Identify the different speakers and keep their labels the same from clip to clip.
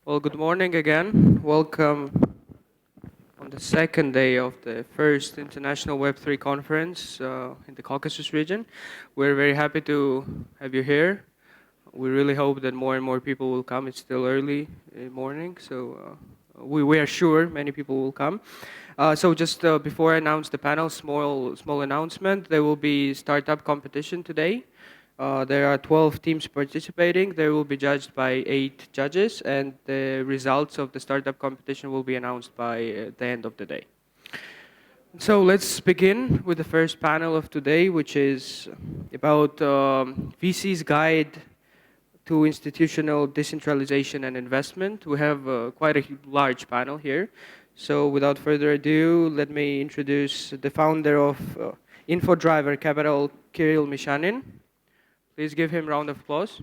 Speaker 1: Well, good morning again. Welcome on the second day of the first International Web3 Conference in the Caucasus region. We're very happy to have you here. We really hope that more and more people will come. It's still early morning, so we are sure many people will come. So just before I announce the panel, small announcement. There will be startup competition today. There are 12 teams participating. They will be judged by 8 judges, and the results of the startup competition will be announced by the end of the day. So let's begin with the first panel of today, which is about VC's guide to institutional decentralization and investment. We have quite a large panel here. So without further ado, let me introduce the founder of InfoDriver Capital, Kirill Mishanin. Please give him a round of applause.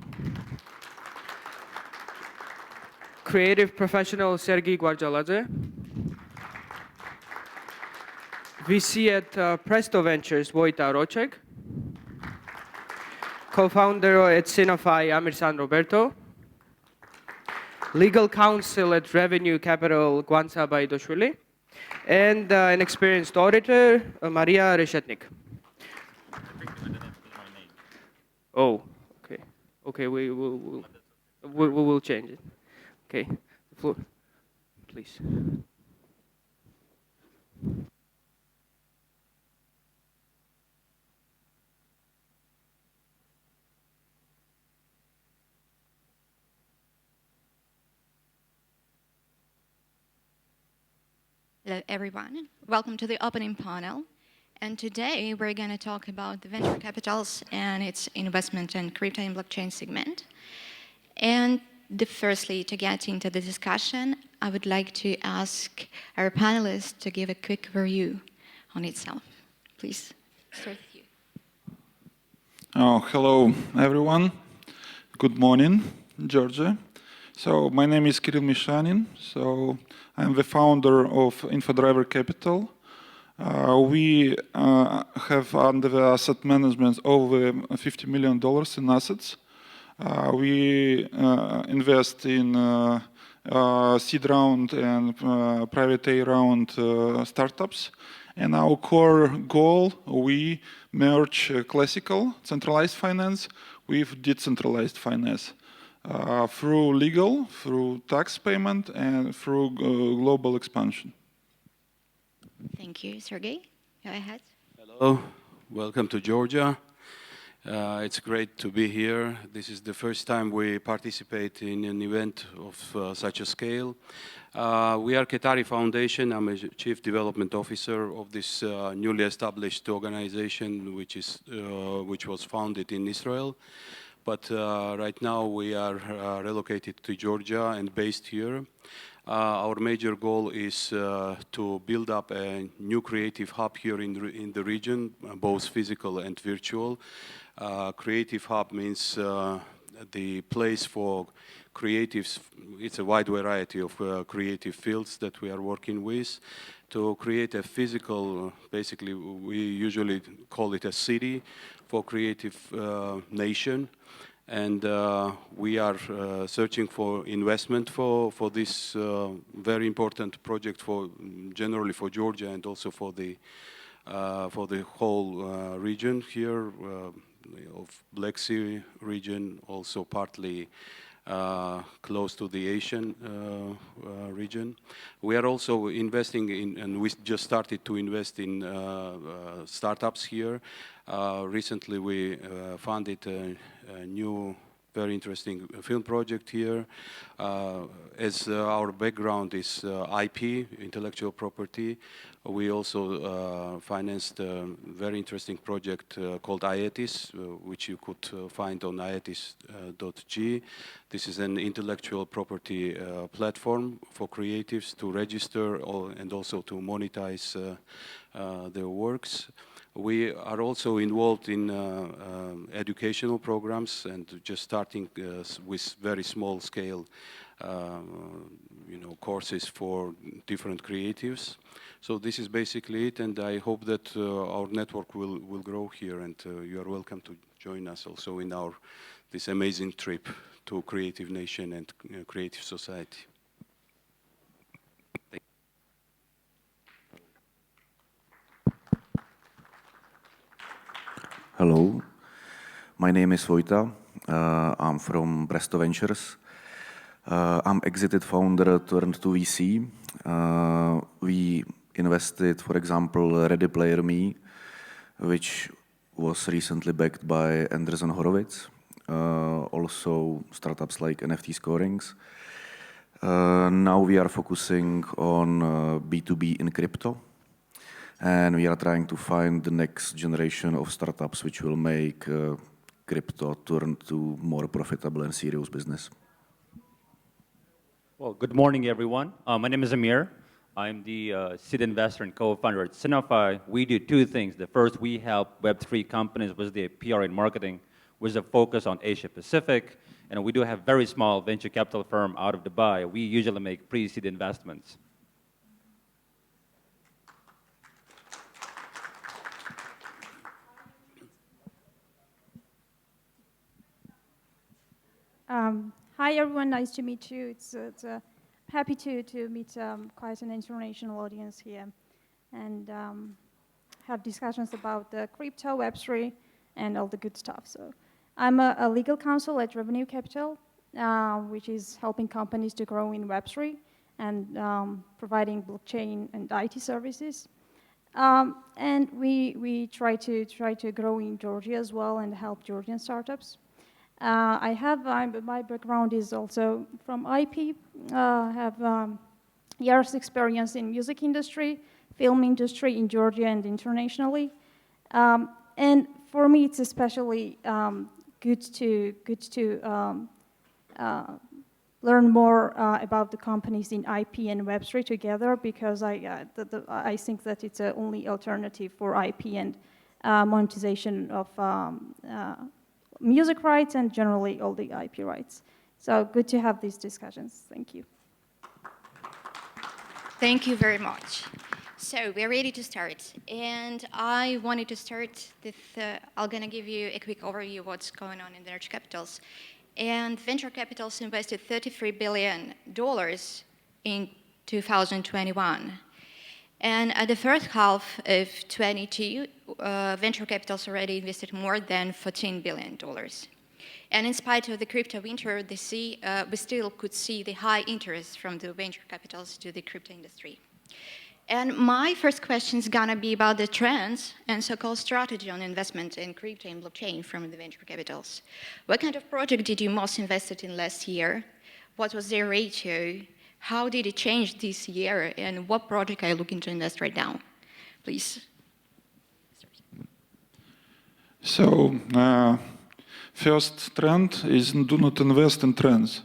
Speaker 1: Creative professional Sergey Gvarjaladze. VC at Presto Ventures, Vojta Rocek. Co-founder at Sinofy, Amirsan Roberto. Legal counsel at Revenue Capital, Gvantsa Baidoshvili. And an experienced auditor, Maria Reshetnik. Oh, okay. Okay, we will change it. Okay, the floor, please.
Speaker 2: Hello, everyone. Welcome to the opening panel. And today we're going to talk about the venture capitals and its investment in crypto and blockchain segment. And firstly, to get into the discussion, I would like to ask our panelists to give a quick review on itself. Please, start with you.
Speaker 3: Hello, everyone. Good morning, Georgia. So my name is Kirill Mishanin. So I'm the founder of InfoDriver Capital. We have under the asset management over $50 million in assets. We invest in seed round and private A round startups. And our core goal, we merge classical centralized finance with decentralized finance through legal, through tax payment, and through global expansion.
Speaker 2: Thank you. Sergey, go ahead.
Speaker 4: Hello, welcome to Georgia. It's great to be here. This is the first time we participate in an event of such a scale. We are Qatari Foundation. I'm a Chief Development Officer of this newly established organization, which was founded in Israel. But right now we are relocated to Georgia and based here. Our major goal is to build up a new creative hub here in the region, both physical and virtual. Creative hub means the place for creatives. It's a wide variety of creative fields that we are working with. To create a physical, basically we usually call it a city for creative nation. And we are searching for investment for this very important project generally for Georgia and also for the whole region here of Black Sea region, also partly close to the Asian region. We are also investing in, and we just started to invest in startups here. Recently we funded a new very interesting film project here. As our background is IP, intellectual property, we also financed a very interesting project called IETIS, which you could find on ietis.g. This is an intellectual property platform for creatives to register and also to monetize their works. We are also involved in educational programs and just starting with very small scale courses for different creatives. So this is basically it, and I hope that our network will grow here, and you are welcome to join us also in this amazing trip to Creative Nation and Creative Society.
Speaker 5: Hello, my name is Vojta. I'm from Presto Ventures. I'm exited founder turned to VC. We invested, for example, Ready Player Me, which was recently backed by Andreessen Horowitz. Also startups like NFT Scorings. Now we are focusing on B2B in crypto. And we are trying to find the next generation of startups which will make crypto turn to more profitable and serious business.
Speaker 6: Well, good morning, everyone. My name is Amir. I'm the seed investor and co-founder at Signify. We do two things. The first, we help Web3 companies with their PR and marketing with a focus on Asia Pacific. And we do have very small venture capital firm out of Dubai. We usually make pre-seed investments.
Speaker 7: Hi everyone, nice to meet you. It's happy to meet quite an international audience here and have discussions about the crypto, Web3, and all the good stuff. So I'm a legal counsel at Revenue Capital, which is helping companies to grow in Web3 and providing blockchain and IT services. And we try to grow in Georgia as well and help Georgian startups. My background is also from IP. I have years experience in music industry, film industry in Georgia and internationally. And for me, it's especially good to learn more about the companies in IP and Web3 together because I think that it's the only alternative for IP and monetization of music rights and generally all the IP rights. So good to have these discussions. Thank you.
Speaker 2: Thank you very much. So we're ready to start. And I wanted to start with, I'm going to give you a quick overview of what's going on in venture capitals. And venture capitals invested $33 billion in 2021. And at the first half of 22, venture capitals already invested more than $14 billion. And in spite of the crypto winter, we still could see the high interest from the venture capitals to the crypto industry. And my first question is going to be about the trends and so-called strategy on investment in crypto and blockchain from the venture capitals. What kind of project did you most invested in last year? What was their ratio? How did it change this year? And what project are you looking to invest right now? Please.
Speaker 3: So, first trend is do not invest in trends.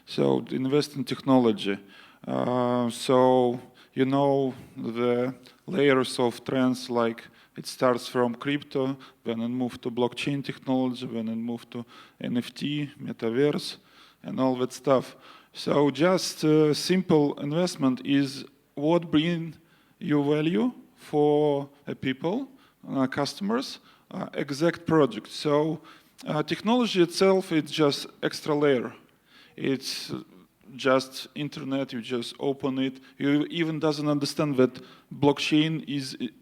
Speaker 3: So, invest in technology. So, you know the layers of trends, like it starts from crypto, then it moves to blockchain technology, then it moves to NFT, metaverse, and all that stuff. So just simple investment is what brings you value for people, customers, exact project. So technology itself is just extra layer. It's just internet, you just open it. You even doesn't understand that blockchain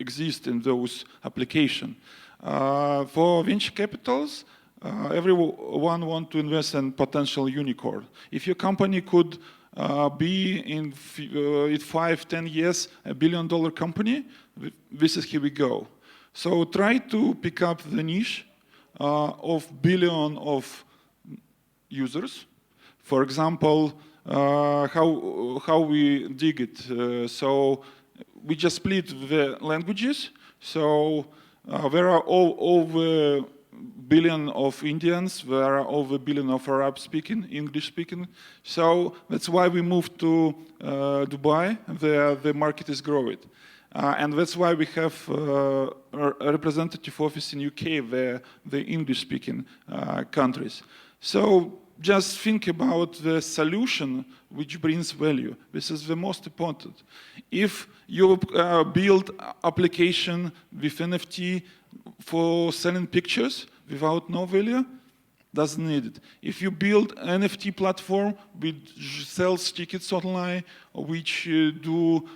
Speaker 3: exists in those applications. For venture capitals, everyone wants to invest in potential unicorn. If your company could be in 5-10 years $1 billion company, this is here we go. So try to pick up the niche of billion of users. For example, how we dig it. So we just split the languages. So there are over billion of Indians, there are over billion of Arab speaking, English speaking. So that's why we moved to Dubai, there the market is growing. And that's why we have a representative office in UK, the English speaking countries. So just think about the solution which brings value. This is the most important. If you build application with NFT for selling pictures without no value, doesn't need it. If you build an NFT platform which sells tickets online, which do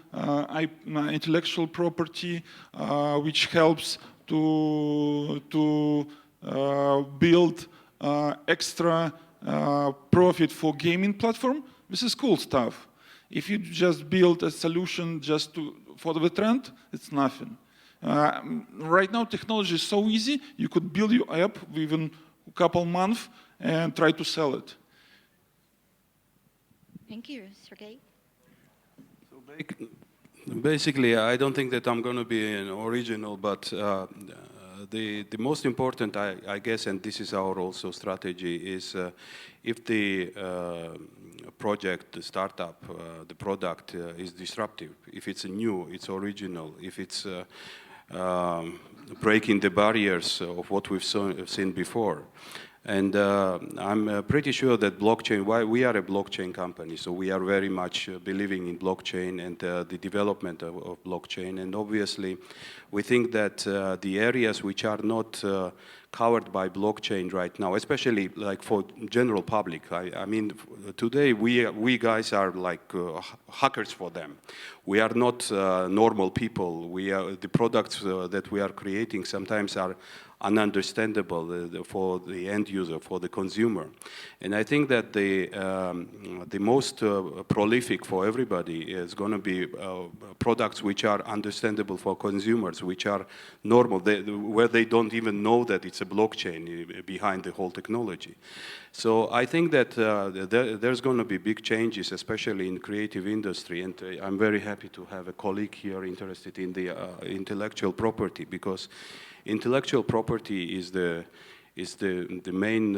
Speaker 3: intellectual property, which helps to build extra profit for gaming platform, this is cool stuff. If you just build a solution just for the trend, it's nothing. Right now, technology is so easy, you could build your app within a couple months and try to sell it.
Speaker 2: Thank you, Sergey.
Speaker 4: So basically, I don't think that I'm going to be an original, but the most important, I guess, and this is our also strategy, is if the project, the startup, the product is disruptive, if it's new, it's original, if it's breaking the barriers of what we've seen before. And I'm pretty sure that blockchain, why we are a blockchain company, so we are very much believing in blockchain and the development of blockchain. And obviously, we think that the areas which are not covered by blockchain right now, especially like for general public, I mean, today we guys are like hackers for them. We are not normal people. The products that we are creating sometimes are ununderstandable for the end user, for the consumer. And I think that the most prolific for everybody is going to be products which are understandable for consumers, which are normal, where they don't even know that it's a blockchain behind the whole technology. So I think that there's going to be big changes, especially in creative industry, and I'm very happy to have a colleague here interested in the intellectual property, because intellectual property is the main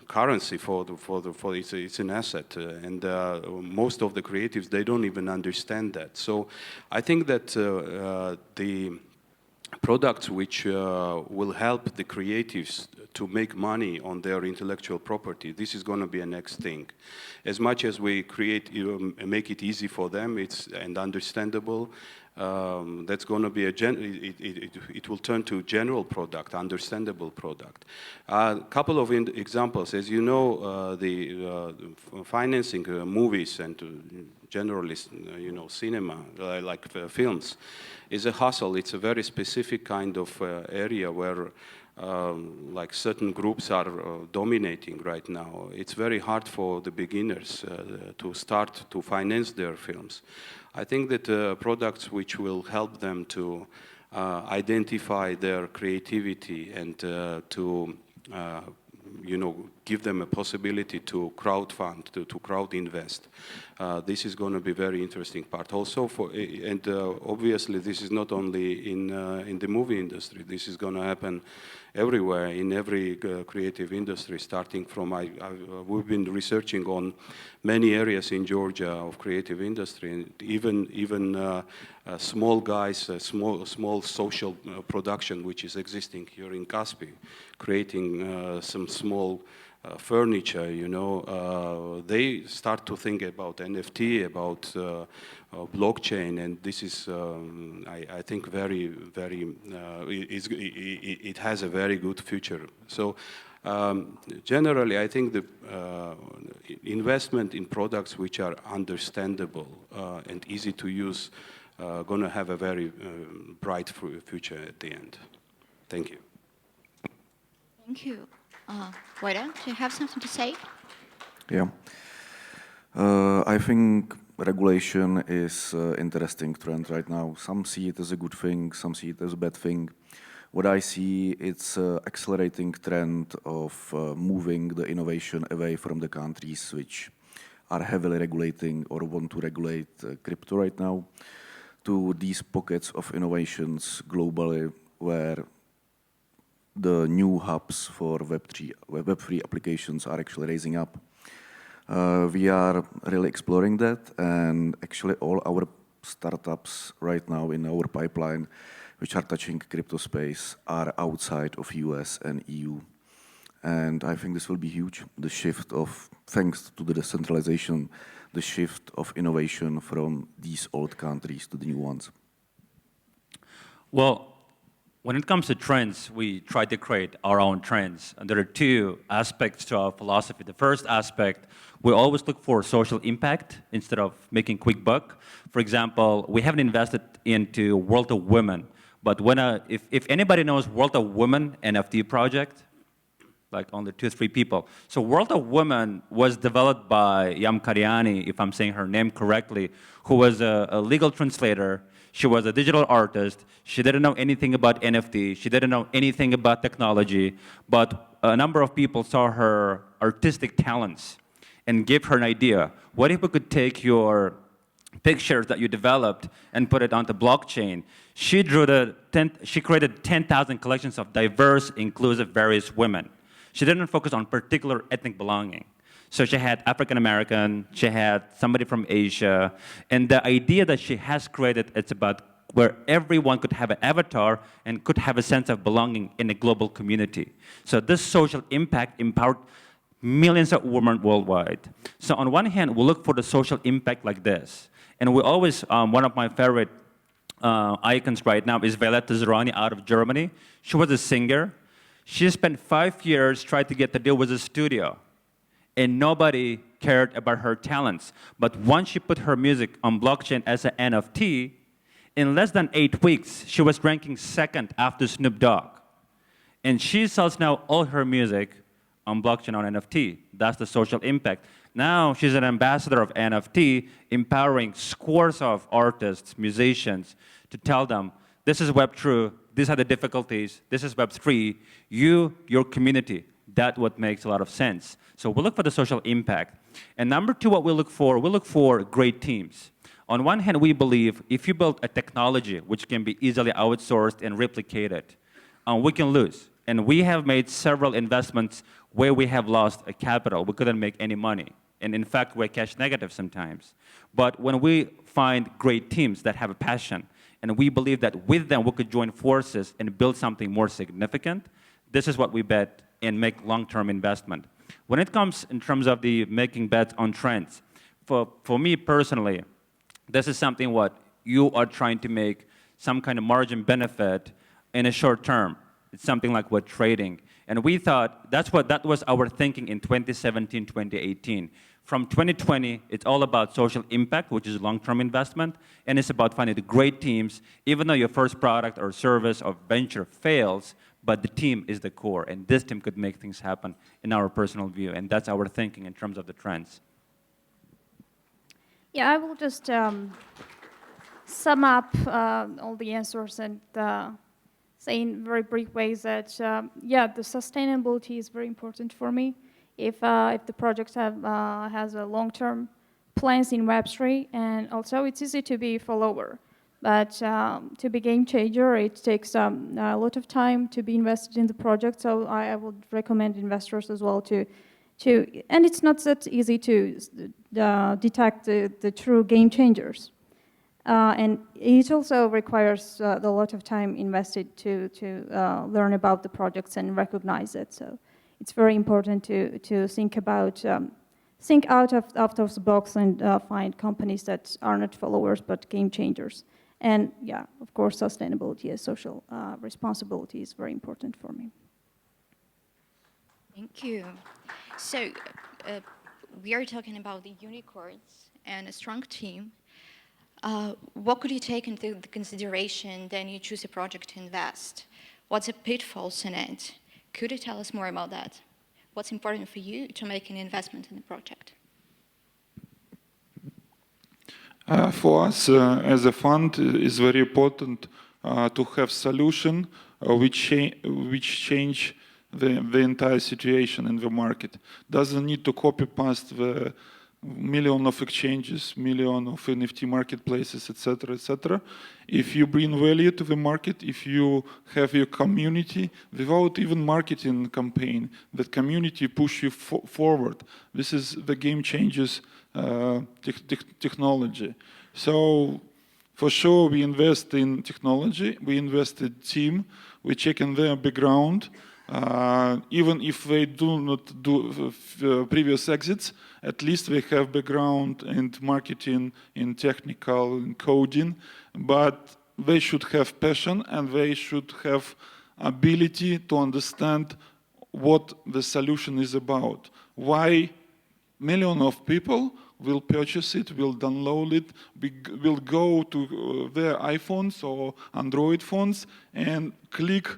Speaker 4: currency for it's an asset, and most of the creatives, they don't even understand that. So I think that the products which will help the creatives to make money on their intellectual property, this is going to be a next thing. As much as we make it easy for them, and understandable, that's going to be it will turn to general product, understandable product. A couple of examples, as you know, the financing movies and generally, cinema, like films, is a hustle. It's a very specific kind of area where like certain groups are dominating right now. It's very hard for the beginners to start to finance their films. I think that products which will help them to identify their creativity and to give them a possibility to crowdfund, to crowd invest. This is going to be a very interesting part. Also, obviously, this is not only in the movie industry. This is going to happen everywhere, in every creative industry, starting from, we've been researching on many areas in Georgia of creative industry, and even small guys, small social production, which is existing here in Kaspi, creating some small furniture, they start to think about NFT, about blockchain, and this is, I think, it has a very good future. So generally, I think the investment in products which are understandable and easy to use going to have a very bright future at the end. Thank you.
Speaker 2: Thank you. Vojta, do you have something to say?
Speaker 5: Yeah. I think regulation is an interesting trend right now. Some see it as a good thing, some see it as a bad thing. What I see, it's an accelerating trend of moving the innovation away from the countries which are heavily regulating or want to regulate crypto right now to these pockets of innovations globally where the new hubs for Web3 applications are actually raising up. We are really exploring that, and actually all our startups right now in our pipeline which are touching crypto space are outside of US and EU. And I think this will be huge, the shift of, thanks to the decentralization, the shift of innovation from these old countries to the new ones.
Speaker 6: Well, when it comes to trends, we try to create our own trends. And there are two aspects to our philosophy. The first aspect, we always look for social impact instead of making quick buck. For example, we haven't invested into World of Women, But if anybody knows World of Women NFT project, like only 2-3 people. So World of Women was developed by Yamkariani, if I'm saying her name correctly, who was a legal translator. She was a digital artist. She didn't know anything about NFT. She didn't know anything about technology. But a number of people saw her artistic talents and gave her an idea. What if we could take your pictures that you developed and put it onto blockchain? She created 10,000 collections of diverse, inclusive, various women. She didn't focus on particular ethnic belonging. So she had African American, she had somebody from Asia, and the idea that she has created, it's about where everyone could have an avatar and could have a sense of belonging in a global community. So this social impact empowered millions of women worldwide. So on one hand, we look for the social impact like this. And we always, one of my favorite icons right now is Violetta Zerani out of Germany. She was a singer. She spent 5 years trying to get to deal with a studio, and nobody cared about her talents. But once she put her music on blockchain as an NFT, in less than 8 weeks, she was ranking second after Snoop Dogg. And she sells now all her music on blockchain on NFT. That's the social impact. Now she's an ambassador of NFT, empowering scores of artists, musicians, to tell them, this is Web2, these are the difficulties, this is Web3, your community. That's what makes a lot of sense. So we look for the social impact. And number two, what we look for great teams. On one hand, we believe if you build a technology which can be easily outsourced and replicated, we can lose. And we have made several investments where we have lost a capital. We couldn't make any money. And in fact, we're cash negative sometimes. But when we find great teams that have a passion, and we believe that with them we could join forces and build something more significant, this is what we bet and make long-term investment. When it comes in terms of the making bets on trends, for me personally, this is something what you are trying to make some kind of margin benefit in a short term. It's something like what trading. And we thought that was our thinking in 2017, 2018. From 2020, it's all about social impact, which is long-term investment, and it's about finding the great teams, even though your first product or service or venture fails, but the team is the core, and this team could make things happen in our personal view, and that's our thinking in terms of the trends.
Speaker 7: Yeah, I will just sum up all the answers and say in very brief ways that, yeah, the sustainability is very important for me. If the project has a long-term plans in Web3, and also it's easy to be follower. But to be game changer, it takes a lot of time to be invested in the project. So I would recommend investors as well to and it's not that easy to detect the true game changers. And it also requires a lot of time invested to learn about the projects and recognize it. So it's very important to think about think out of the box and find companies that are not followers but game changers. And yeah, of course, sustainability and social responsibility is very important for me.
Speaker 2: Thank you. So we are talking about the unicorns and a strong team. What could you take into consideration when you choose a project to invest? What's the pitfalls in it? Could you tell us more about that? What's important for you to make an investment in the project?
Speaker 3: For us, as a fund, it's very important to have solution which change the entire situation in the market. Doesn't need to copy-paste the million of exchanges, million of NFT marketplaces, etc., etc. If you bring value to the market, if you have your community, without even marketing campaign, that community push you forward. This is the game changes technology. So for sure, we invest in technology, we invest in team, we check in their background. Even if they do not do previous exits, at least they have background in marketing, in technical, in coding, but they should have passion and they should have ability to understand what the solution is about. Why millions of people will purchase it, will download it, will go to their iPhones or Android phones and click.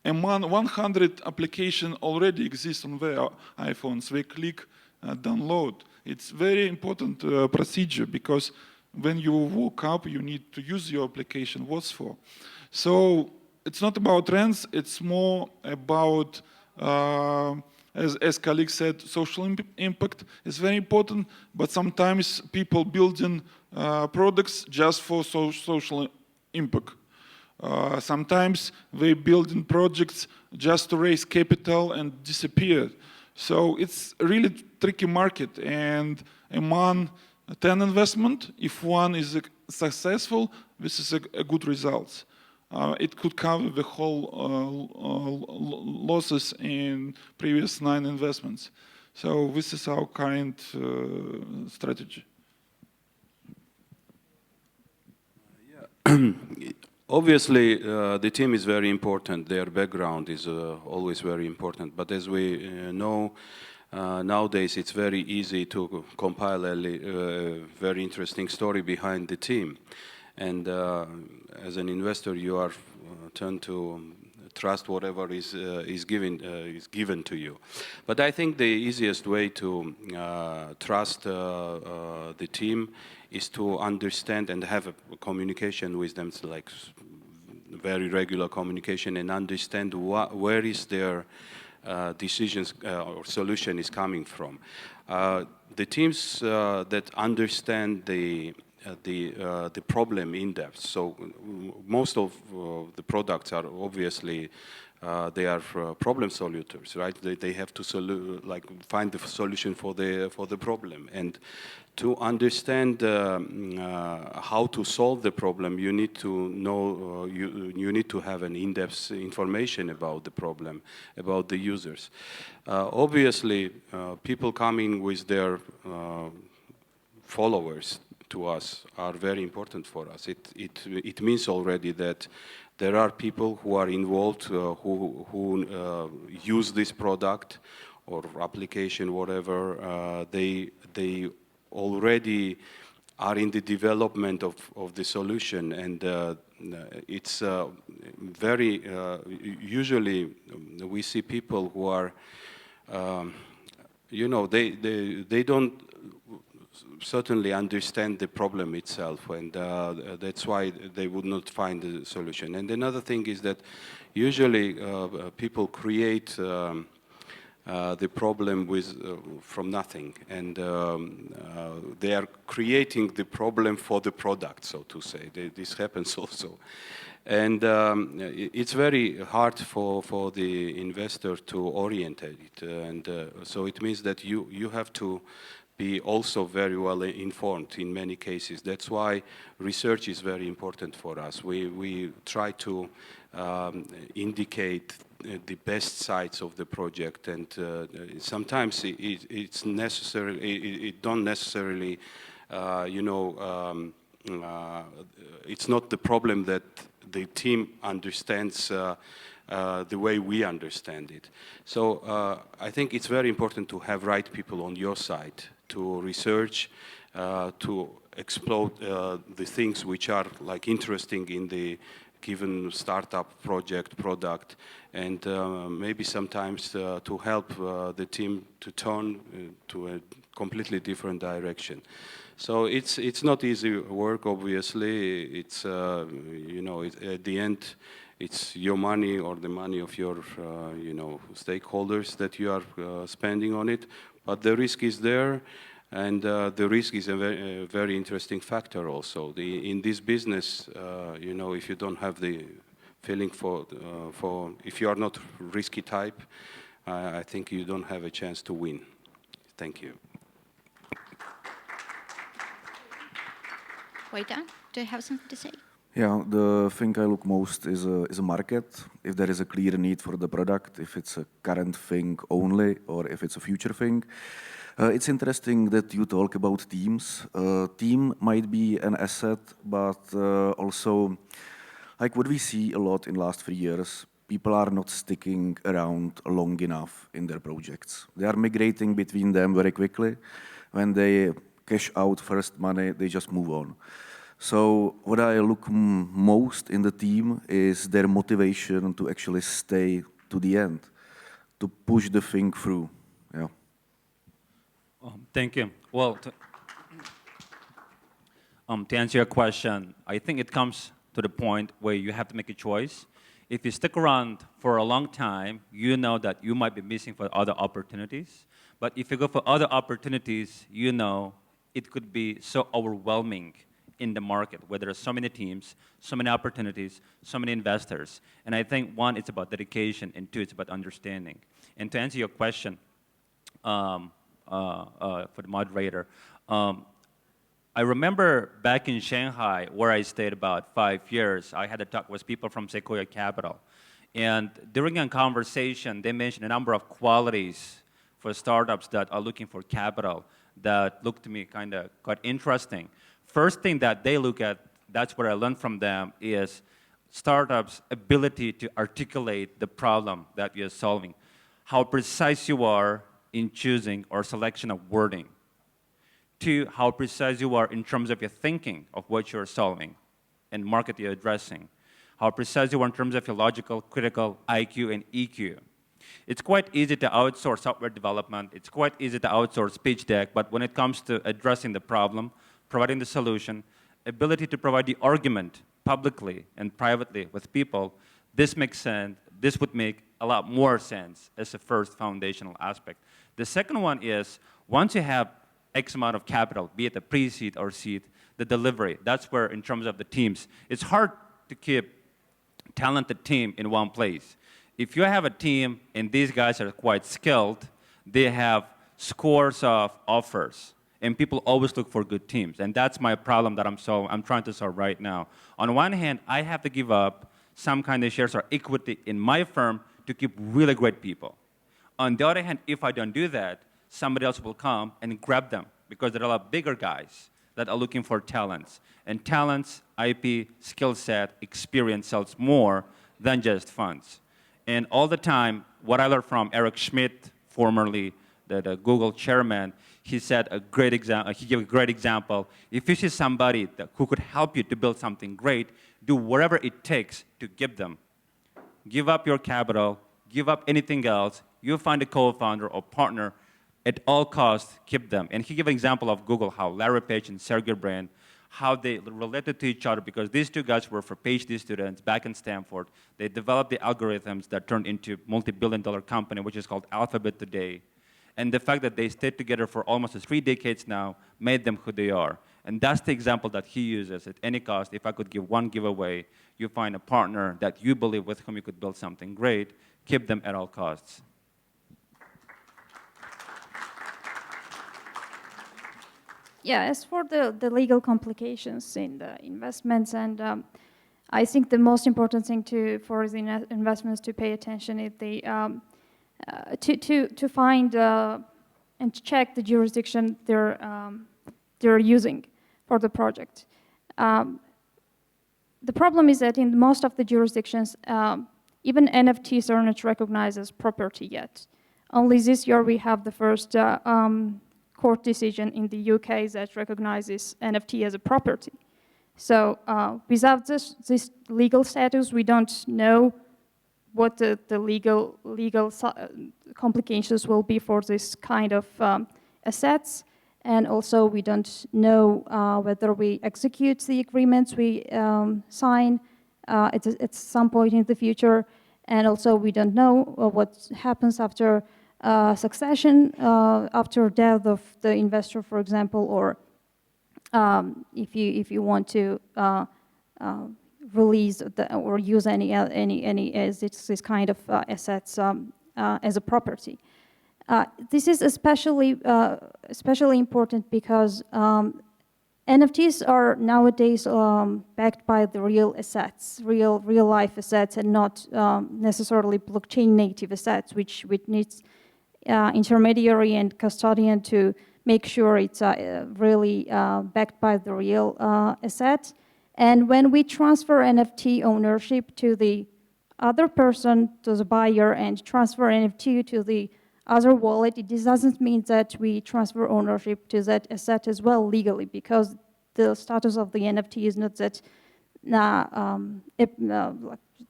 Speaker 3: 100 applications already exist on their iPhones. They click download. It's very important procedure because when you woke up, you need to use your application. What's for? So it's not about trends. It's more about, as colleague said, social impact is very important. But sometimes people building products just for social impact. Sometimes they building projects just to raise capital and disappear. So it's a really tricky market. And among 10 investment, if one is successful, this is a good result. It could cover the whole losses in previous 9 investments. So this is our current strategy.
Speaker 4: Obviously, the team is very important. Their background is always very important. But as we know, nowadays it's very easy to compile a very interesting story behind the team. And as an investor, you are turned to trust whatever is given to you. But I think the easiest way to trust the team is to understand and have a communication with them, like very regular communication, and understand where is their decisions or solution is coming from. The teams that understand the problem in depth. So most of the products are obviously they are problem solvers, right? They have to find the solution for the problem. And to understand how to solve the problem, you need to know, you need to have an in-depth information about the problem, about the users. Obviously, people coming with their followers to us are very important for us. It means already that there are people who are involved, who use this product or application, whatever. They already are in the development of the solution, and it's very usually we see people who are you know, they don't certainly understand the problem itself, and that's why they would not find the solution. And another thing is that usually people create the problem from nothing, and they are creating the problem for the product, so to say. This happens also. And it's very hard for the investor to orientate it, and so it means that you have to be also very well informed in many cases. That's why research is very important for us. We try to indicate the best sides of the project, and sometimes it's necessary. It don't necessarily, you know, it's not the problem that the team understands the way we understand it. So I think it's very important to have right people on your side to research, to explore the things which are like interesting in the given startup project, product, and maybe sometimes to help the team to turn to a completely different direction. So it's not easy work, obviously. It's you know, at the end, it's your money or the money of your you know, stakeholders that you are spending on it. But the risk is there, and the risk is a very interesting factor also. In this business, you know, if you don't have the feeling for if you are not risky type, I think you don't have a chance to win. Thank you.
Speaker 2: Vojta, do you have something to say?
Speaker 5: Yeah, the thing I look most is a market. If there is a clear need for the product, if it's a current thing only, or if it's a future thing. It's interesting that you talk about teams. Team might be an asset, but also, like what we see a lot in last 3 years, people are not sticking around long enough in their projects. They are migrating between them very quickly. When they cash out first money, they just move on. So what I look most in the team is their motivation to actually stay to the end, to push the thing through. Yeah.
Speaker 6: Thank you. Well, to answer your question, I think it comes to the point where you have to make a choice. If you stick around for a long time, you know that you might be missing for other opportunities. But if you go for other opportunities, you know it could be so overwhelming in the market, where there are so many teams, so many opportunities, so many investors. And I think one, it's about dedication, and two, it's about understanding. And to answer your question for the moderator, I remember back in Shanghai, where I stayed about 5 years, I had a talk with people from Sequoia Capital. And during a conversation, they mentioned a number of qualities for startups that are looking for capital that looked to me kind of quite interesting. First thing that they look at, that's what I learned from them, is startups' ability to articulate the problem that you're solving, how precise you are in choosing or selection of wording. Two, how precise you are in terms of your thinking of what you're solving and market you're addressing. How precise you are in terms of your logical, critical, IQ, and EQ. It's quite easy to outsource software development. It's quite easy to outsource pitch deck, but when it comes to addressing the problem, providing the solution, ability to provide the argument publicly and privately with people, this makes sense. This would make a lot more sense as a first foundational aspect. The second one is, once you have X amount of capital, be it a pre-seed or seed, the delivery, that's where, in terms of the teams, it's hard to keep talented team in one place. If you have a team and these guys are quite skilled, they have scores of offers, and people always look for good teams, and that's my problem that I'm trying to solve right now. On one hand, I have to give up some kind of shares or equity in my firm to keep really great people. On the other hand, if I don't do that, somebody else will come and grab them, because there are a lot of bigger guys that are looking for talents. And talents, IP, skill set, experience sells more than just funds. And all the time, what I learned from Eric Schmidt, formerly the Google chairman, he said a great example. He gave a great example. If you see somebody who could help you to build something great, do whatever it takes to give them. Give up your capital, give up anything else. You find a co-founder or partner. At all costs, keep them. And he gave an example of Google, how Larry Page and Sergo Brin, how they related to each other, because these two guys were for PhD students back in Stanford. They developed the algorithms that turned into multi-billion-dollar company, which is called Alphabet today. And the fact that they stayed together for almost 3 decades now made them who they are. And that's the example that he uses. At any cost, if I could give one giveaway, you find a partner that you believe with whom you could build something great, keep them at all costs.
Speaker 7: Yeah, as for the legal complications in the investments, and I think the most important thing for the investments to pay attention is to find and check the jurisdiction they're using for the project. The problem is that in most of the jurisdictions, even NFTs are not recognized as property yet. Only this year we have the first court decision in the UK that recognizes NFT as a property. So without this legal status, we don't know what the legal complications will be for this kind of assets. And also we don't know whether we execute the agreements we sign at some point in the future. And also we don't know what happens after succession, after death of the investor, for example, or if you want to release or use any as this kind of assets as a property. This is especially important because NFTs are nowadays backed by the real assets, real life assets, and not necessarily blockchain native assets, which needs intermediary and custodian to make sure it's really backed by the real asset. And when we transfer NFT ownership to the other person, to the buyer, and transfer NFT to the other wallet, this doesn't mean that we transfer ownership to that asset as well legally, because the status of the NFT is not that,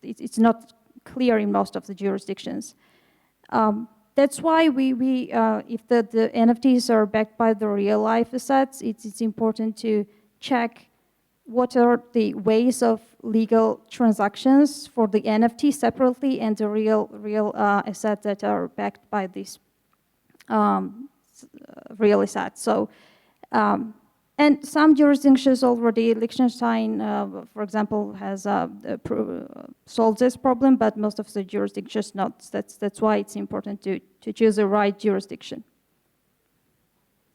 Speaker 7: it's not clear in most of the jurisdictions. That's why if the NFTs are backed by the real life assets, it's important to check what are the ways of legal transactions for the NFT separately and the real assets that are backed by this real assets. So, and some jurisdictions already, Liechtenstein, for example, has solved this problem, but most of the jurisdictions not. That's why it's important to choose the right jurisdiction.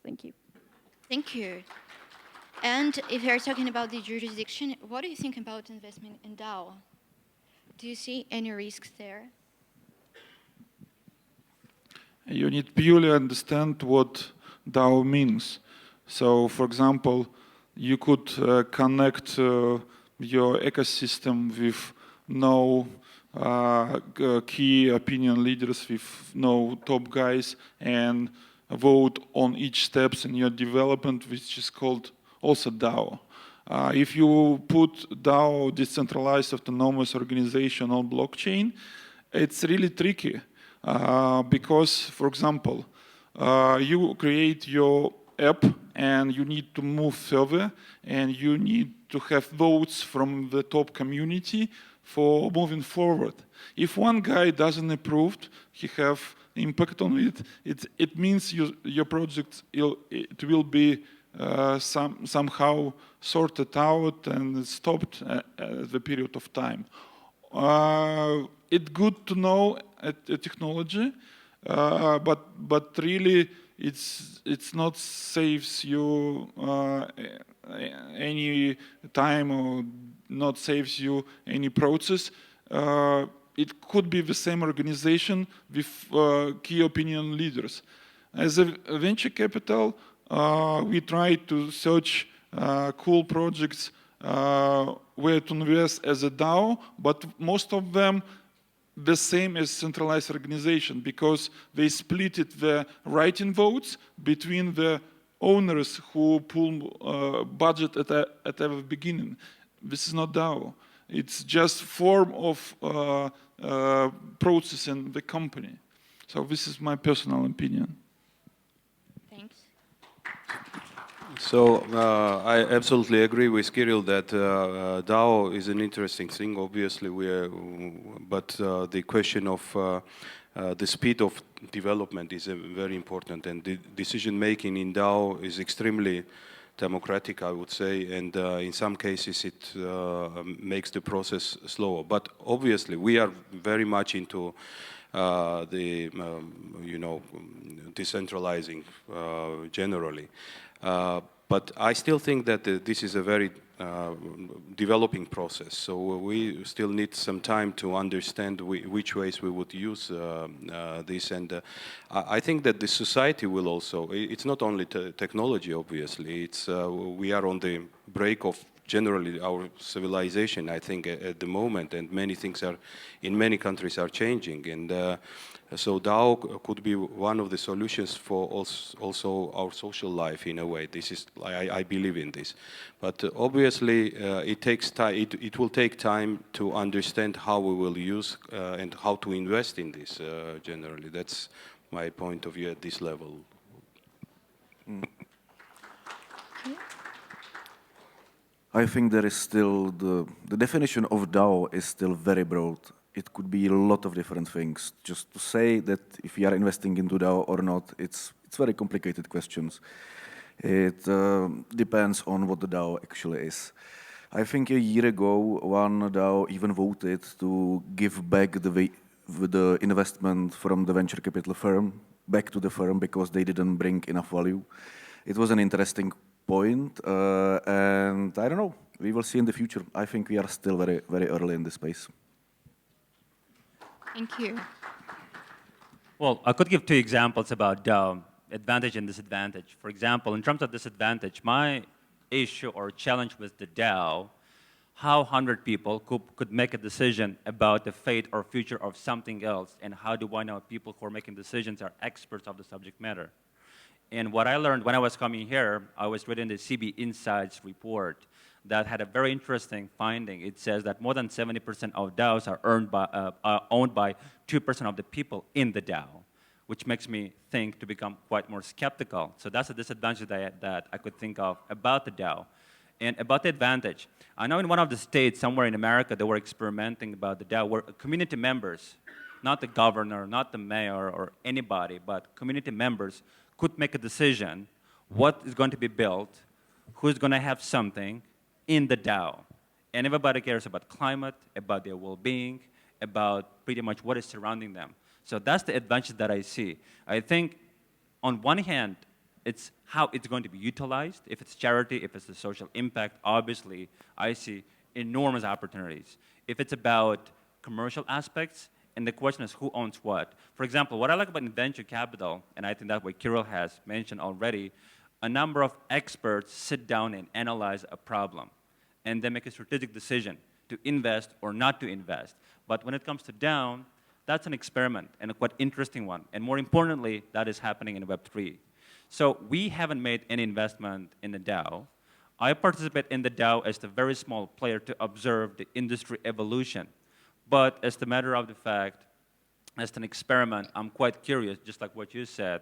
Speaker 7: Thank you.
Speaker 2: Thank you. And if you're talking about the jurisdiction, what do you think about investment in DAO? Do you see any risks there?
Speaker 3: You need purely understand what DAO means. So, for example, you could connect your ecosystem with no key opinion leaders, with no top guys, and vote on each steps in your development, which is called also DAO. If you put DAO, decentralized autonomous organization, on blockchain, it's really tricky because, for example, you create your app and you need to move further and you need to have votes from the top community for moving forward. If one guy doesn't approve, he have impact on it, it means your project it will be somehow sorted out and stopped at the period of time. It's good to know technology, but really it's not saves you any time or not saves you any process. It could be the same organization with key opinion leaders. As a venture capital, we try to search cool projects where to invest as a DAO, but most of them the same as centralized organization because they split the writing votes between the owners who pull budget at the beginning. This is not DAO. It's just form of process in the company. So this is my personal opinion.
Speaker 2: Thanks.
Speaker 4: So I absolutely agree with Kirill that DAO is an interesting thing. Obviously, but the question of the speed of development is very important, and the decision making in DAO is extremely democratic, I would say, and in some cases it makes the process slower. But obviously, we are very much into the decentralizing generally. But I still think that this is a very developing process. So we still need some time to understand which ways we would use this. And I think that the society will also, it's not only technology, obviously, it's we are on the break of generally our civilization, I think, at the moment, and many things are, in many countries are changing. And so DAO could be one of the solutions for also our social life in a way. This is, I believe in this. But obviously it takes time, it will take time to understand how we will use and how to invest in this generally. That's my point of view at this level.
Speaker 5: I think there is still the definition of DAO is still very broad. It could be a lot of different things. Just to say that if we are investing into DAO or not, it's very complicated questions. It depends on what the DAO actually is. I think a year ago, one DAO even voted to give back the investment from the venture capital firm back to the firm because they didn't bring enough value. It was an interesting point, and I don't know. We will see in the future. I think we are still very, very early in this space.
Speaker 2: Thank you.
Speaker 6: Well, I could give two examples about advantage and disadvantage. For example, in terms of disadvantage, my issue or challenge with the DAO, how 100 people could make a decision about the fate or future of something else, and how do I know people who are making decisions are experts of the subject matter? And what I learned when I was coming here, I was reading the CB Insights report that had a very interesting finding. It says that more than 70% of DAOs are owned by 2% of the people in the DAO, which makes me think to become quite more skeptical. So that's a disadvantage that I could think of about the DAO. And about the advantage, I know in one of the states somewhere in America they were experimenting about the DAO where community members, not the governor, not the mayor or anybody, but community members could make a decision what is going to be built, who's going to have something in the DAO. And everybody cares about climate, about their well-being, about pretty much what is surrounding them. So that's the advantage that I see. I think on one hand, it's how it's going to be utilized. If it's charity, if it's a social impact, obviously, I see enormous opportunities. If it's about commercial aspects, and the question is who owns what. For example, what I like about venture capital, and I think that's what Kirill has mentioned already, a number of experts sit down and analyze a problem, and they make a strategic decision to invest or not to invest. But when it comes to DAO, that's an experiment, and a quite interesting one. And more importantly, that is happening in Web3. So we haven't made any investment in the DAO. I participate in the DAO as a very small player to observe the industry evolution. But as the matter of the fact, as an experiment, I'm quite curious, just like what you said.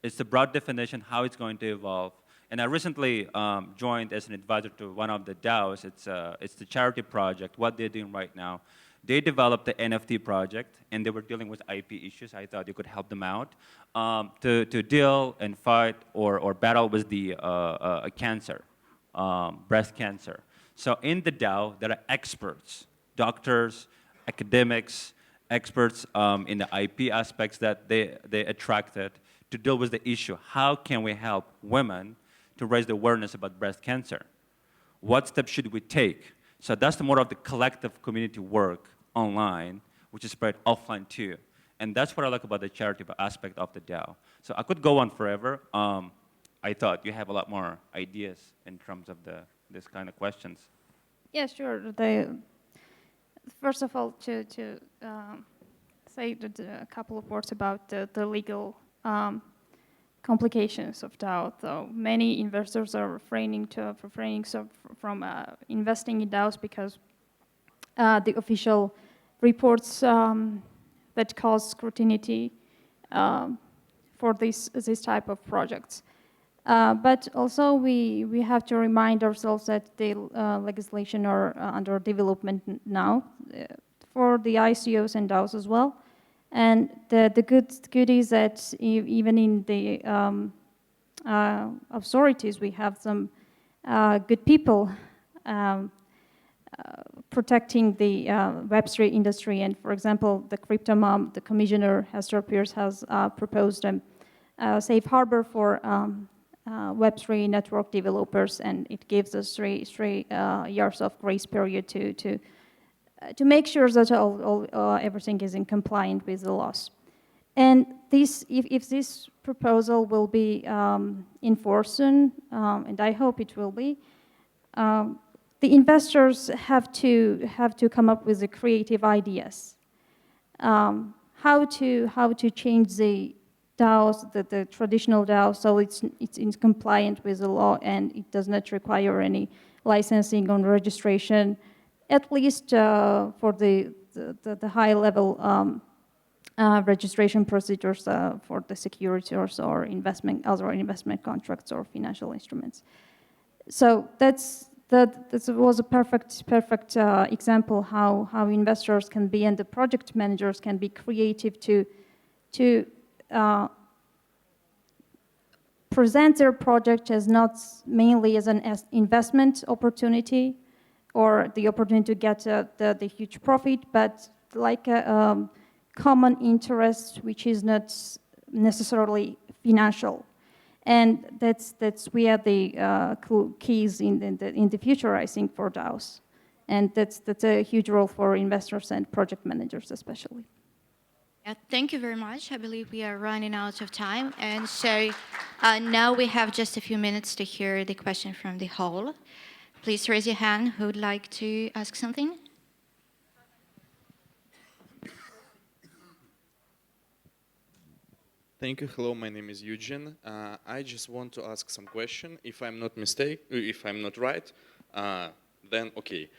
Speaker 6: It's the broad definition, how it's going to evolve. And I recently joined as an advisor to one of the DAOs. It's the charity project, what they're doing right now. They developed the NFT project, and they were dealing with IP issues. I thought you could help them out to deal and fight or battle with the cancer, breast cancer. So in the DAO, there are experts, doctors, academics, experts in the IP aspects that they attracted to deal with the issue. How can we help women to raise the awareness about breast cancer? What steps should we take? So that's the more of the collective community work online, which is spread offline too. And that's what I like about the charity aspect of the DAO. So I could go on forever. I thought you have a lot more ideas in terms of this kind of questions.
Speaker 7: Yeah, sure. First of all, to say a couple of words about the legal complications of DAO. So many investors are refraining from investing in DAOs because the official reports that cause scrutiny for this type of projects. But also we have to remind ourselves that the legislation are under development now for the ICOs and DAOs as well. And the good is that even in the authorities, we have some good people protecting the Web3 industry. And for example, the crypto mom, the commissioner Hester Pierce, has proposed a safe harbor for Web3 network developers, and it gives us three years of grace period to make sure that everything is in compliance with the laws. And if this proposal will be enforced, and I hope it will be, the investors have to come up with the creative ideas. How to change the DAOs, the traditional DAO, so it's in compliant with the law and it does not require any licensing or registration, at least for the high-level registration procedures for the securities or other investment contracts or financial instruments. So that was a perfect example how investors can be and the project managers can be creative to present their project as not mainly as an investment opportunity or the opportunity to get the huge profit, but like a common interest which is not necessarily financial. And that's where the keys in the future, I think, for DAOs. And that's a huge role for investors and project managers especially.
Speaker 2: Yeah, thank you very much. I believe we are running out of time. And so now we have just a few minutes to hear the question from the hall. Please raise your hand who would like to ask something.
Speaker 8: Thank you. Hello, my name is Eugene. I just want to ask some question. If I'm not right, then okay.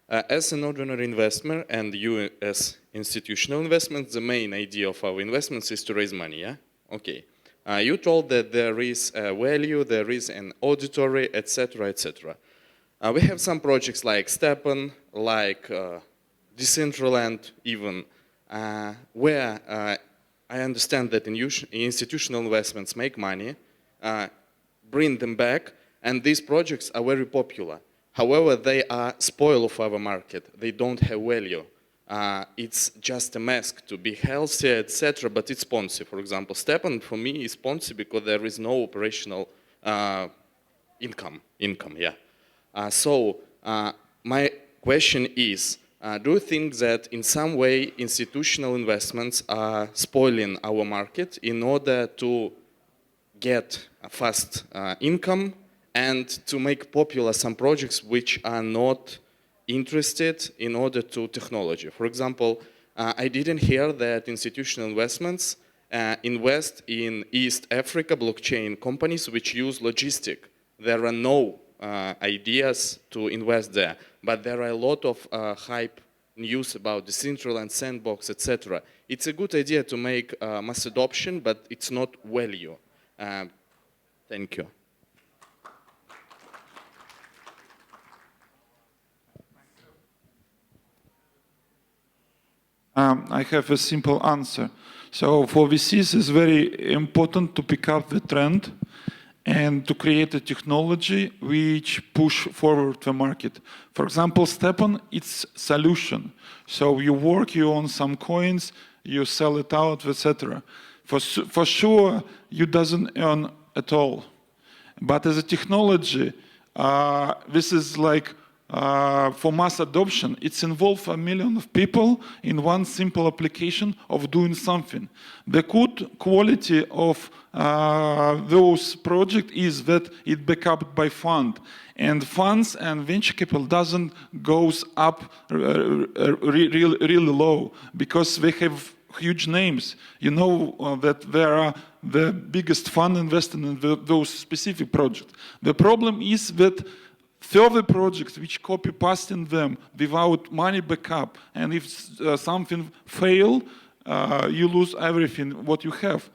Speaker 8: As an ordinary investor and you as institutional investment, the main idea of our investments is to raise money, yeah? Okay. You told that there is a value, there is an auditory, etc., etc. We have some projects like Stepan, like Decentralization, even, where I understand that institutional investments make money, bring them back, and these projects are very popular. However, they are spoil of our market. They don't have value. It's just a mask to be healthy, etc., but it's sponsored. For example, Stepan for me is sponsored because there is no operational income, yeah. So my question is, do you think that in some way institutional investments are spoiling our market in order to get a fast income and to make popular some projects which are not interested in order to technology? For example, I didn't hear that institutional investments invest in East Africa blockchain companies which use logistic. There are no ideas to invest there, but there are a lot of hype news about Decentralization, sandbox, etc. It's a good idea to make mass adoption, but it's not value. Thank you.
Speaker 3: I have a simple answer. So for VCs, it's very important to pick up the trend and to create a technology which push forward the market. For example, Stepan, it's solution. So you own some coins, you sell it out, etc. For sure, you doesn't earn at all. But as a technology, this is like for mass adoption, it's involved 1 million of people in one simple application of doing something. The good quality of those projects is that it backed up by fund. And funds and venture capital doesn't goes up really low because they have huge names. You know that there are the biggest fund investing in those specific projects. The problem is that further projects which copy pasting them without money backup, and if something fail, you lose everything what you have.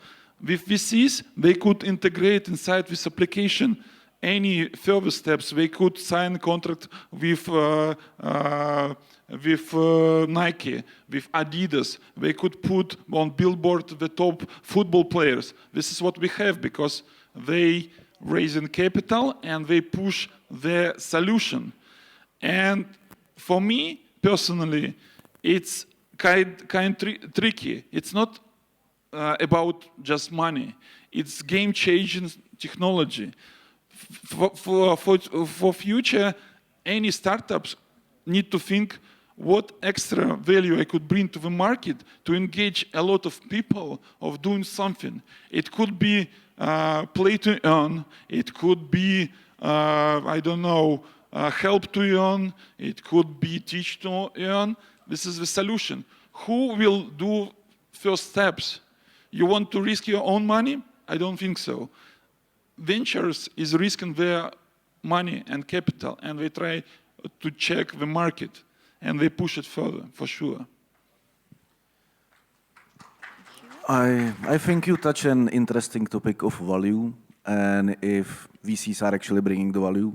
Speaker 3: With VCs, they could integrate inside this application any further steps. They could sign a contract with Nike, with Adidas. They could put on billboard the top football players. This is what we have because they raising capital and they push the solution. And for me personally, it's kind tricky. It's not about just money. It's game-changing technology. For future, any startups need to think what extra value I could bring to the market to engage a lot of people of doing something. It could be play to earn. It could be, I don't know, help to earn. It could be teach to earn. This is the solution. Who will do first steps? You want to risk your own money? I don't think so. Ventures is risking their money and capital, and they try to check the market, and they push it further, for sure.
Speaker 5: I think you touch an interesting topic of value, and if VCs are actually bringing the value,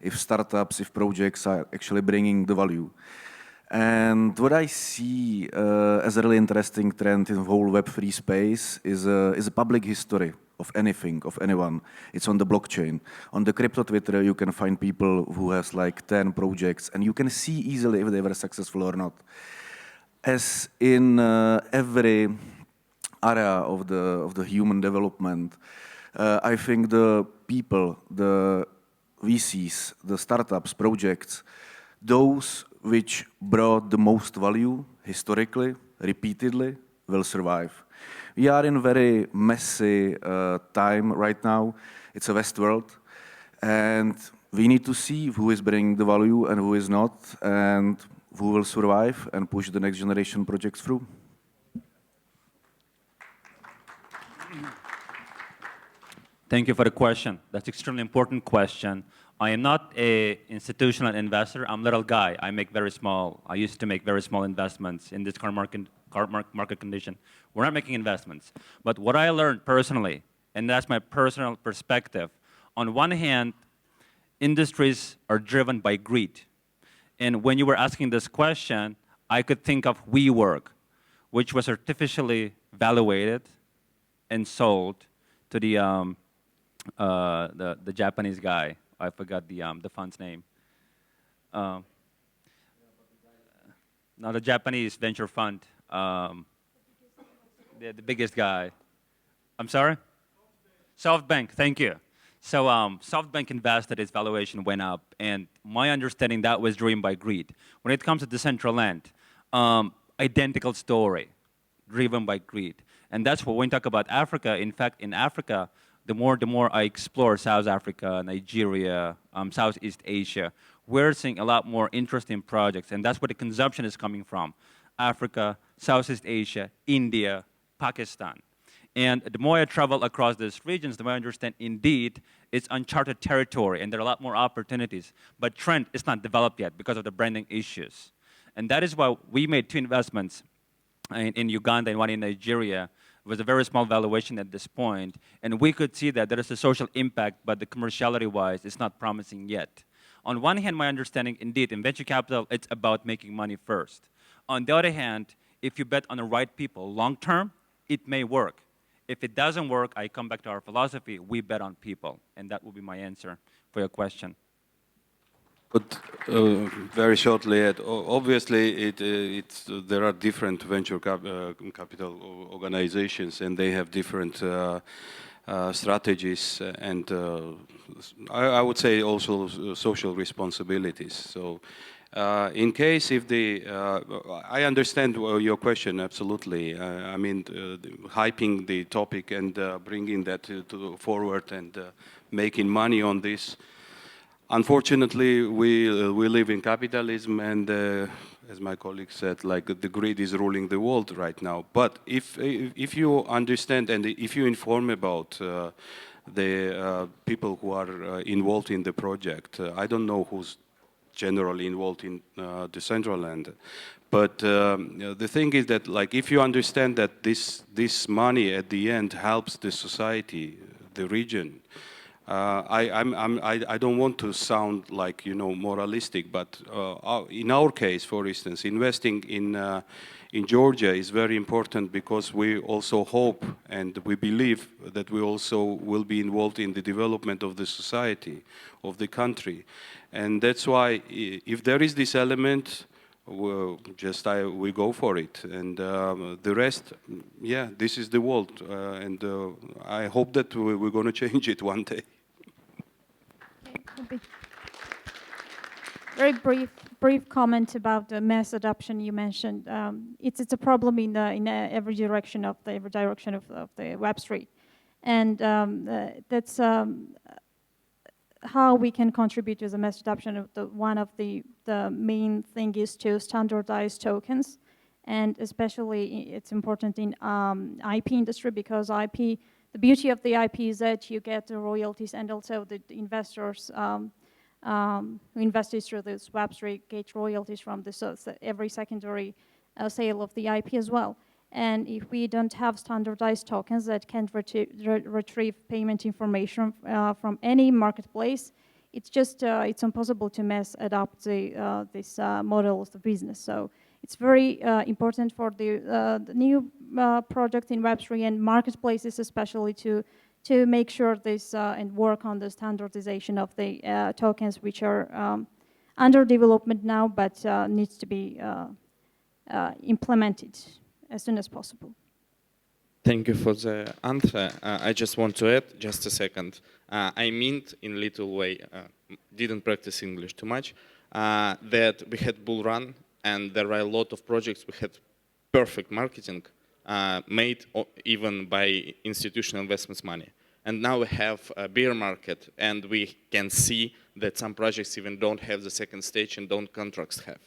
Speaker 5: if startups, if projects are actually bringing the value. And what I see as a really interesting trend in the whole Web3 space is a public history of anything, of anyone. It's on the blockchain. On the crypto Twitter, you can find people who has like 10 projects, and you can see easily if they were successful or not. As in every area of the human development, I think the people, the VCs, the startups, projects, those which brought the most value historically, repeatedly, will survive. We are in a very messy time right now. It's a West world. And we need to see who is bringing the value and who is not, and who will survive and push the next generation projects through.
Speaker 6: Thank you for the question. That's an extremely important question. I am not an institutional investor. I'm a little guy. I used to make very small investments in this current market condition. We're not making investments. But what I learned personally, and that's my personal perspective, on one hand, industries are driven by greed. And when you were asking this question, I could think of WeWork, which was artificially valuated and sold to the Japanese guy. I forgot the fund's name. Not the Japanese venture fund. The biggest guy. I'm sorry? SoftBank, thank you. So SoftBank invested, its valuation went up, and my understanding that was driven by greed. When it comes to Decentraland, identical story, driven by greed. And that's what when we talk about Africa, in fact, in Africa, the more I explore South Africa, Nigeria, Southeast Asia, we're seeing a lot more interesting projects, and that's where the consumption is coming from. Africa, Southeast Asia, India, Pakistan. And the more I travel across these regions, the more I understand, indeed, it's uncharted territory, and there are a lot more opportunities. But trend is not developed yet because of the branding issues. And that is why we made 2 investments in Uganda and one in Nigeria. It was a very small valuation at this point, and we could see that there is a social impact, but the commerciality-wise, it's not promising yet. On one hand, my understanding, indeed, in venture capital, it's about making money first. On the other hand, if you bet on the right people long-term, it may work. If it doesn't work, I come back to our philosophy, we bet on people, and that will be my answer for your question.
Speaker 4: But very shortly, obviously, there are different venture capital organizations, and they have different strategies, and I would say also social responsibilities. So, in case if I understand your question absolutely. I mean, hyping the topic and bringing that to forward and making money on this. Unfortunately, we live in capitalism, and as my colleague said, like the greed is ruling the world right now. But if you understand and if you inform about the people who are involved in the project, I don't know who's generally involved in Decentraland, but the thing is that, like, if you understand that this money at the end helps the society, the region. I don't want to sound like, you know, moralistic, but in our case, for instance, investing in Georgia is very important because we also hope and we believe that we also will be involved in the development of the society, of the country. And that's why if there is this element, we go for it. And the rest, yeah, this is the world. And I hope that we're going to change it one day.
Speaker 7: Very brief comment about the mass adoption you mentioned. It's a problem in every direction of the Web3, and that's how we can contribute to the mass adoption of one of the main thing is to standardize tokens, and especially it's important in IP industry because IP. The beauty of the IP is that you get the royalties, and also the investors who invested through this Web3 get royalties from this, every secondary sale of the IP as well. And if we don't have standardized tokens that can retrieve payment information from any marketplace, it's just it's impossible to mass adopt this model of the business. So it's very important for the new project in Web3 and marketplaces especially to make sure this and work on the standardization of the tokens which are under development now but needs to be implemented as soon as possible.
Speaker 8: Thank you for the answer. I just want to add, just a second. I meant in little way, didn't practice English too much, that we had bull run and there are a lot of projects we had perfect marketing made even by institutional investments money. And now we have a bear market, and we can see that some projects even don't have the second stage and don't contracts have.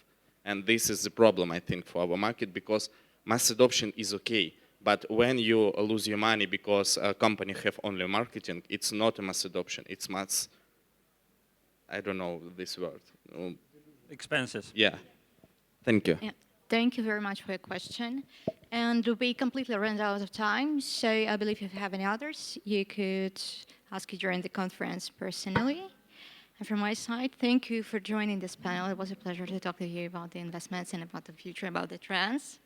Speaker 8: And this is the problem, I think, for our market, because mass adoption is okay. But when you lose your money because a company have only marketing, it's not a mass adoption. It's mass, I don't know this word.
Speaker 6: Expenses.
Speaker 8: Yeah. Thank you.
Speaker 2: Yeah. Thank you very much for your question. And we completely ran out of time, so I believe if you have any others, you could ask it during the conference personally. And from my side, thank you for joining this panel. It was a pleasure to talk to you about the investments and about the future, about the trends.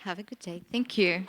Speaker 2: Have a good day. Thank you.